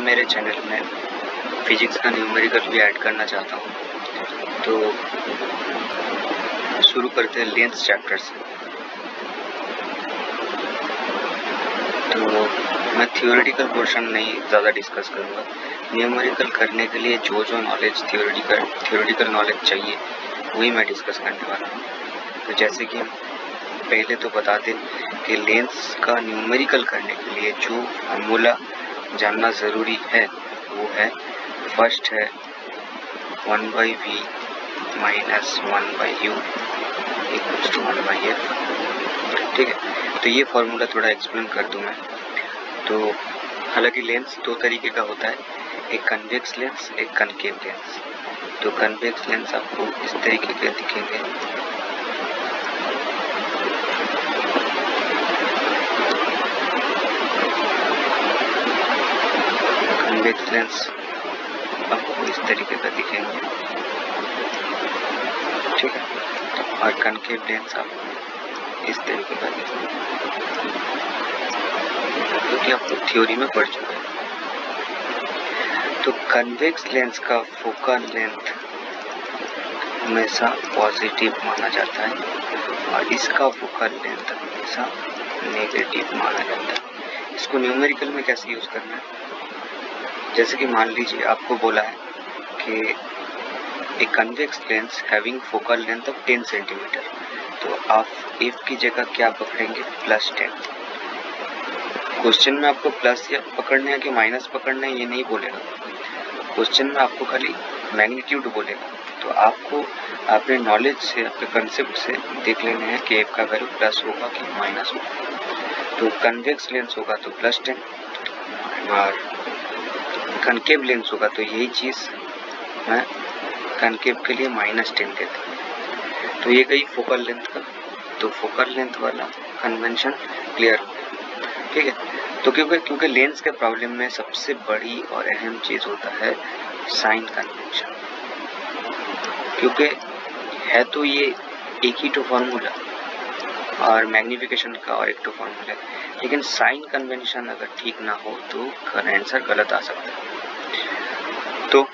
मेरे चैनल में फिजिक्स का न्यूमेरिकल भी ऐड करना चाहता हूँ, तो शुरू करते हैं लेंथ चैप्टर से। तो मैं थियोरेटिकल पोर्शन नहीं ज़्यादा डिस्कस करूँगा। न्यूमेरिकल करने के लिए जो नॉलेज थियोरेटिकल नॉलेज चाहिए वही मैं डिस्कस करने वाला हूँ। तो जैसे कि पहले तो बता दें कि लेंथ्स का न्यूमेरिकल करने के लिए जो फार्मूला जानना ज़रूरी है वो है, फर्स्ट है 1/v minus 1/u equals to 1/f। ठीक है, तो ये फार्मूला थोड़ा एक्सप्लेन कर दूँ मैं। तो हालांकि लेंस दो तरीके का होता है, एक कन्वेक्स लेंस, एक कनकेव लेंस। तो कन्वेक्स लेंस आपको इस तरीके के दिखेंगे। कन्वेक्स लेंस आपको इस तरीके का दिखेंगे, ठीक है, और कनकेव लेंस आपको इस तरीके का दिखेंगे, क्योंकि आप लोग थ्योरी में पढ़ चुके हैं। तो कन्वेक्स लेंस का फोकल लेंथ हमेशा पॉजिटिव माना जाता है और इसका फोकल लेंथ हमेशा नेगेटिव माना जाता है। इसको न्यूमेरिकल में कैसे यूज करना है, जैसे कि मान लीजिए आपको बोला है कि एक convex lens having focal length of 10 centimetre, तो आप एफ की जगह क्या पकड़ेंगे, +10। क्वेश्चन में आपको प्लस या पकड़ना है कि माइनस पकड़ना है ये नहीं बोलेगा, क्वेश्चन में आपको खाली मैग्नीट्यूड बोलेगा। तो आपको अपने नॉलेज से, अपने कंसेप्ट से देख लेना है कि एफ का वैल्यू प्लस होगा कि माइनस होगा। तो कन्वेक्स लेंस होगा तो +10 और कनकेव लेंस होगा तो यही चीज़ मैं कनकेव के लिए -10 देता हूँ। तो ये गई फोकल लेंथ का। तो फोकल लेंथ वाला कन्वेंशन क्लियर हो गया, ठीक है। तो क्योंकि लेंस के प्रॉब्लम में सबसे बड़ी और अहम चीज़ होता है साइन कन्वेंशन, क्योंकि है तो ये एक ही तो फॉर्मूला और मैग्निफिकेशन का और एक तो फॉर्मूला है, लेकिन साइन कन्वेंशन अगर ठीक ना हो तो आंसर गलत आ सकता है। तो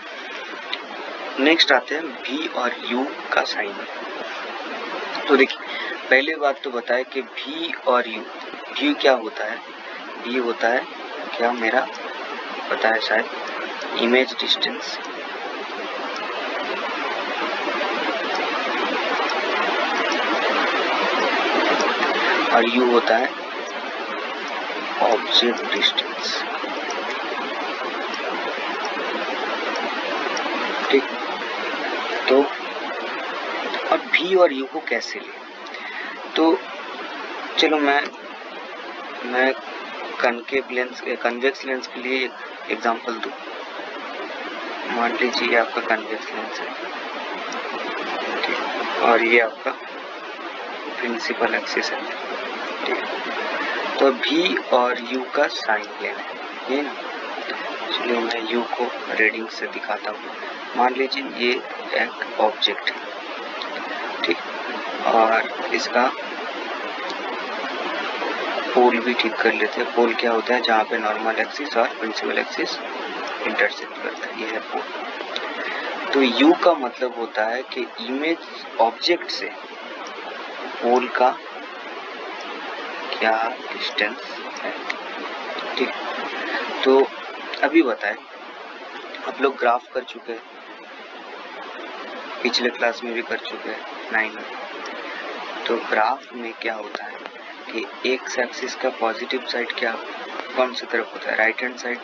नेक्स्ट आते हैं v और u का साइन। तो देखिए, पहले बात तो बताए कि v और u क्या होता है। v होता है, क्या मेरा पता है शायद, इमेज डिस्टेंस, और u होता है ऑब्जेक्ट डिस्टेंस, ठीक। तो अब v और u को कैसे ले, तो चलो मैं कन्वेक्स लेंस के लिए एक एग्जांपल दूं। मान लीजिए आपका कन्वेक्स लेंस है, ठीक, और ये आपका प्रिंसिपल एक्सिस है, ठीक। तो v और u का साइन लेना है, ये ना। चलिए मैं u को रीडिंग से दिखाता हूँ। मान लीजिए ये एक ऑब्जेक्ट है, ठीक, और इसका पोल भी ठीक कर लेते हैं। पोल क्या होता है, जहाँ पे नॉर्मल एक्सिस और प्रिंसिपल एक्सिस इंटरसेक्ट करता है, ये है पोल। तो u का मतलब होता है कि इमेज ऑब्जेक्ट से पोल का क्या डिस्टेंस है, ठीक। तो अभी बताएं, आप लोग ग्राफ कर चुके हैं, पिछले क्लास में भी कर चुके हैं 9 में। तो ग्राफ में क्या होता है कि एक्स एक्सिस का पॉजिटिव साइड क्या, कौन सी तरफ होता है, राइट हैंड साइड,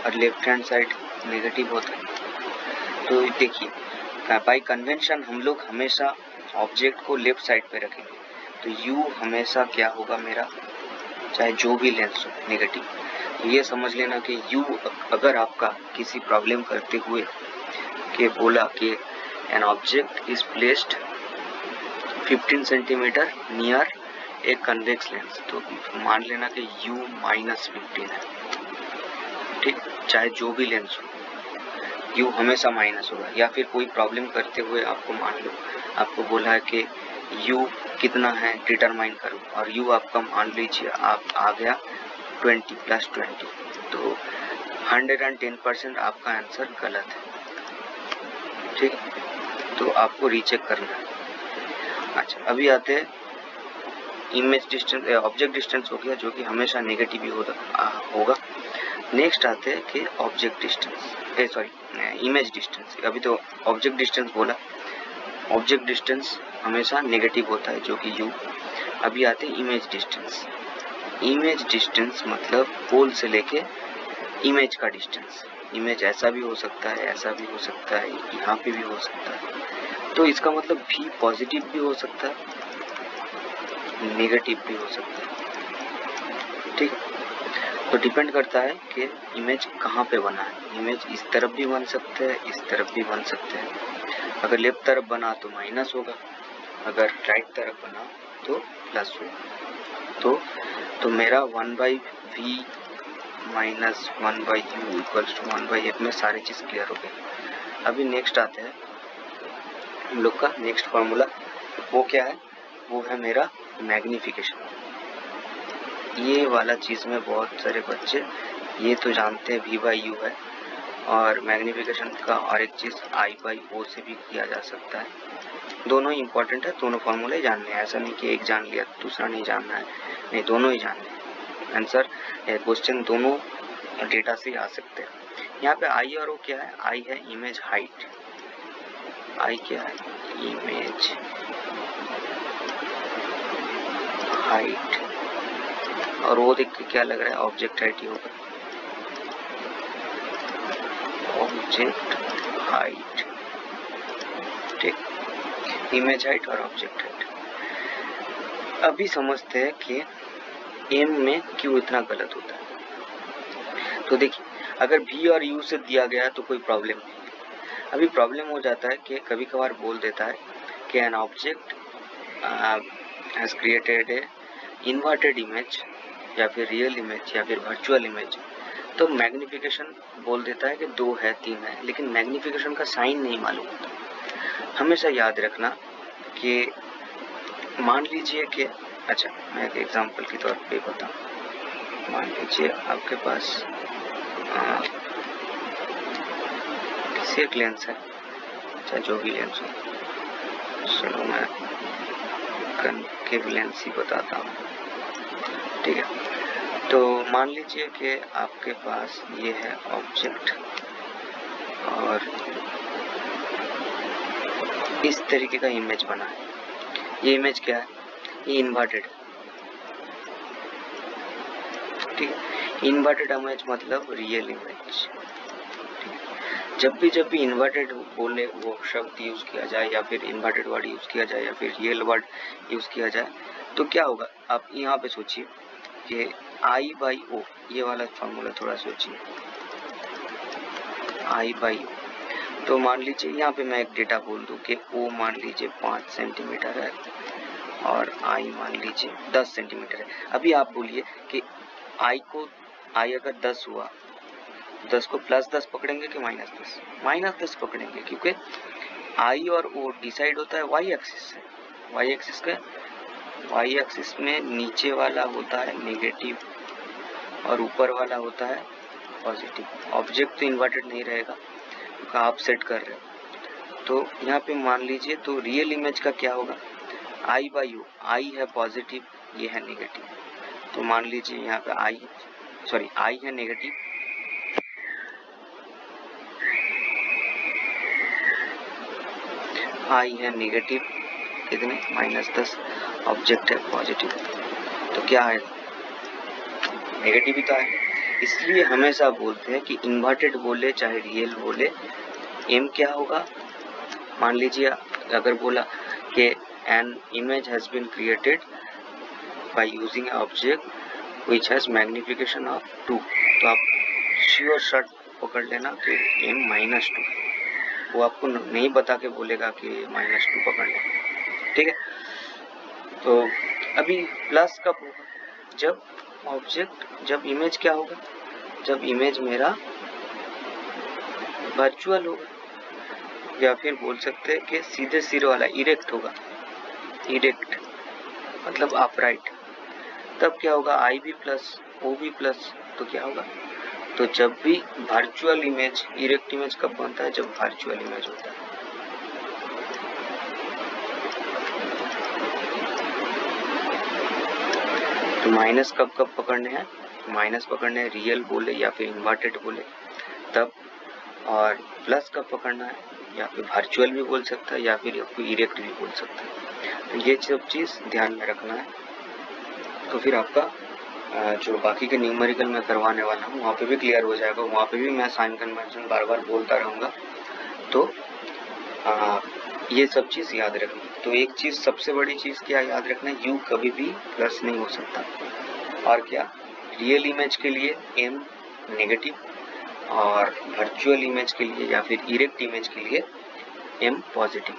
और लेफ्ट हैंड साइड नेगेटिव होता है। तो देखिए, बाय कन्वेंशन हम लोग हमेशा ऑब्जेक्ट को लेफ्ट साइड पे रखेंगे, तो u हमेशा क्या होगा मेरा, चाहे जो भी लेंस हो, नेगेटिव। तो ये समझ लेना कि u अगर आपका किसी प्रॉब्लम करते हुए के बोला कि an object is placed 15 centimetre near a convex lens, तो मान लेना कि u -15 है, ठीक, चाहे जो भी लेंस हो u हमेशा माइनस होगा। या फिर कोई प्रॉब्लम करते हुए आपको मान लो आपको बोला है कि u कितना है डिटरमाइन करो, और u आपका मान लीजिए आप आ गया 20 + 20, तो 110% आपका आंसर गलत है, ठीक है, तो आपको रीचेक करना है। अच्छा, अभी आते हैं इमेज डिस्टेंस, ऑब्जेक्ट डिस्टेंस हो गया जो कि हमेशा नेगेटिव ही होगा। नेक्स्ट आते हैं कि ऑब्जेक्ट डिस्टेंस, इमेज डिस्टेंस। अभी तो ऑब्जेक्ट डिस्टेंस बोला, ऑब्जेक्ट डिस्टेंस हमेशा नेगेटिव होता है जो कि u। अभी आते हैं इमेज डिस्टेंस। इमेज डिस्टेंस मतलब पोल से लेके इमेज का डिस्टेंस। इमेज ऐसा भी हो सकता है, ऐसा भी हो सकता है, यहाँ पे भी हो सकता है, तो इसका मतलब v पॉजिटिव भी हो सकता है, नेगेटिव भी हो सकता है, ठीक है। तो डिपेंड करता है कि इमेज कहाँ पे बना है। इमेज इस तरफ भी बन सकते हैं, इस तरफ भी बन सकते हैं। अगर लेफ्ट तरफ बना तो माइनस होगा, अगर राइट तरफ बना तो प्लस होगा। तो मेरा 1/v minus 1/u equals to 1/f में सारी चीज़ क्लियर हो गई। अभी नेक्स्ट आते हैं हम लोग का नेक्स्ट फॉर्मूला। वो क्या है? वो है मेरा मैग्निफिकेशन। ये वाला चीज़ में बहुत सारे बच्चे ये तो जानते हैं v/u है, और मैग्निफिकेशन का और एक चीज़ I/o से भी किया जा सकता है। दोनों ही इंपॉर्टेंट है, दोनों फॉर्मूले जानने हैं। ऐसा नहीं कि एक जान लिया दूसरा नहीं जानना है, नहीं, दोनों ही जानने हैं। आंसर क्वेश्चन दोनों डेटा से आ सकते हैं। यहाँ पे I और O क्या है? I है इमेज हाइट। I क्या है? Image height. और वो देख के क्या लग रहा है? ऑब्जेक्ट हाइट ही होगा, ऑब्जेक्ट हाइट, ठीक, इमेज हाइट और ऑब्जेक्ट हाइट। अभी समझते हैं कि एम में क्यों इतना गलत होता है। तो देखिए, अगर v और u से दिया गया तो कोई प्रॉब्लम नहीं है। अभी प्रॉब्लम हो जाता है कि कभी कभार बोल देता है कि an object has created a inverted image, या फिर रियल इमेज, या फिर वर्चुअल इमेज। तो मैग्निफिकेशन बोल देता है कि 2 है, 3 है, लेकिन मैग्निफिकेशन का साइन नहीं मालूम होता। हमेशा याद रखना कि मान लीजिए कि, अच्छा मैं एक एग्जांपल के तौर पे बताऊं। मान लीजिए आपके पास किसी एक लेंस है, चाहे जो भी लेंस हो, चलो मैं कनकेव लेंस ही बताता हूँ, ठीक है। तो मान लीजिए कि आपके पास ये है ऑब्जेक्ट, और इस तरीके का इमेज बना है। ये इमेज क्या है? ये इन्वर्टेड है, ठीक है। इन्वर्टेड इमेज मतलब रियल इमेज, ठीक है। जब भी इन्वर्टेड बोले वो शब्द यूज किया जाए, या फिर इन्वर्टेड वर्ड यूज किया जाए, या फिर रियल वर्ड यूज किया जाए, तो क्या होगा? आप यहाँ पे सोचिए कि I/O, ये वाला फॉर्मूला थोड़ा सोचिए, I/O। तो मान लीजिए यहाँ पे मैं एक डेटा बोल दूं कि O मान लीजिए 5 सेंटीमीटर है, और I मान लीजिए 10 सेंटीमीटर है। अभी आप बोलिए कि I अगर 10 हुआ, 10 को +10 पकड़ेंगे कि -10? -10 पकड़ेंगे, क्योंकि I और O डिसाइड होता है y एक्सिस से। y एक्सिस में नीचे वाला होता है नेगेटिव और ऊपर वाला होता है पॉजिटिव। ऑब्जेक्ट तो इन्वर्टेड नहीं रहेगा, का आप सेट कर रहे हो। तो यहाँ पे मान लीजिए, तो रियल इमेज का क्या होगा? I/O, I है पॉजिटिव, ये है नेगेटिव। तो मान लीजिए यहाँ पे I है नेगेटिव, I है नेगेटिव कितने? -10, ऑब्जेक्ट है पॉजिटिव, तो क्या है? नेगेटिव ही तो है। इसलिए हमेशा बोलते हैं कि इन्वर्टेड बोले चाहे रियल बोले, एम क्या होगा? मान लीजिए अगर बोला कि an image has been created by using a object which has magnification of 2, तो आप श्योर शॉट पकड़ लेना कि एम -2। वो आपको नहीं बता के बोलेगा कि -2 पकड़ लेना, ठीक है। तो अभी प्लस कब होगा? जब इमेज क्या होगा? जब इमेज मेरा वर्चुअल होगा, या फिर बोल सकते हैं कि सीधे सिरे वाला इरेक्ट होगा। इरेक्ट मतलब अपराइट। तब क्या होगा? I भी प्लस O भी प्लस, तो क्या होगा? तो जब भी वर्चुअल इमेज, इरेक्ट इमेज कब बनता है? जब वर्चुअल इमेज होता है। तो माइनस कब कब पकड़ने हैं? माइनस पकड़ने हैं रियल बोले या फिर इन्वर्टेड बोले तब, और प्लस कब पकड़ना है? या फिर वर्चुअल भी बोल सकता है या फिर आपको इरेक्ट भी बोल सकता है। तो ये सब चीज ध्यान में रखना है। तो फिर आपका जो बाकी के न्यूमेरिकल में करवाने वाला हूँ वहाँ पे भी क्लियर हो जाएगा। वहाँ पे भी मैं साइन कन्वेंशन बार बार बोलता रहूँगा। तो ये सब चीज़ याद रखनी। तो एक चीज़, सबसे बड़ी चीज़ क्या याद रखना है? यू कभी भी प्लस नहीं हो सकता। और क्या? रियल इमेज के लिए एम नेगेटिव, और वर्चुअल इमेज के लिए या फिर इरेक्ट इमेज के लिए एम पॉजिटिव।